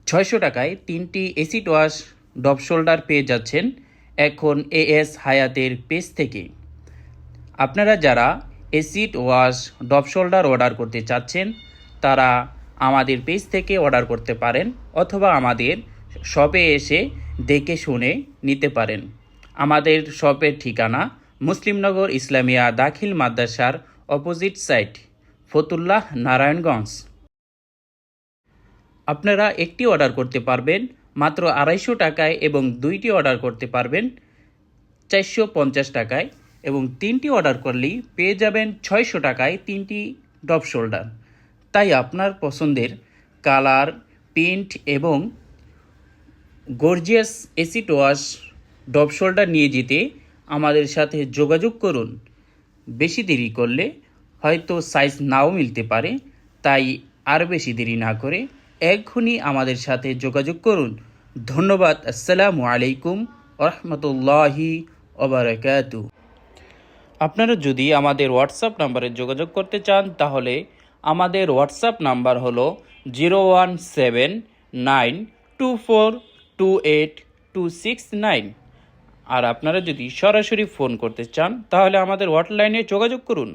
600 টাকায় 3টি acid wash ডব shoulder পেয়ে যাচ্ছেন এখন এএস হায়াতের পেজ থেকে। আপনারা যারা এসিড ওয়াশ ডব শোল্ডার অর্ডার করতে চাচ্ছেন তারা আমাদের পেজ থেকে অর্ডার করতে পারেন অথবা আমাদের শপে এসে দেখে শুনে নিতে পারেন। আমাদের শপের ঠিকানা মুসলিমনগর ইসলামিয়া দাখিল মাদ্রাসার অপোজিট সাইড, ফতুল্লাহ, নারায়ণগঞ্জ। আপনারা একটি অর্ডার করতে পারবেন মাত্র 250 টাকায় এবং 2টি অর্ডার করতে পারবেন 450 টাকায় এবং 3টি অর্ডার করলেই পেয়ে যাবেন 600 টাকায় 3টি ডব শোল্ডার। তাই আপনার পছন্দের কালার, প্রিন্ট এবং গর্জিয়াস এসিড ওয়াশ ডব শোল্ডার নিয়ে যেতে আমাদের সাথে যোগাযোগ করুন। বেশি দেরি করলে হয়তো সাইজ নাও মিলতে পারে, তাই আর বেশি দেরি না করে এক্ষুনি আমাদের সাথে যোগাযোগ করুন। ধন্যবাদ। আসসালামু আলাইকুম রহমতুল্লাহি ওবারাকাতু। আপনারা যদি আমাদের হোয়াটসঅ্যাপ নাম্বারে যোগাযোগ করতে চান তাহলে আমাদের হোয়াটসঅ্যাপ নাম্বার হলো 01792428269। আর আপনারা যদি সরাসরি ফোন করতে চান তাহলে আমাদের হটলাইনে যোগাযোগ করুন।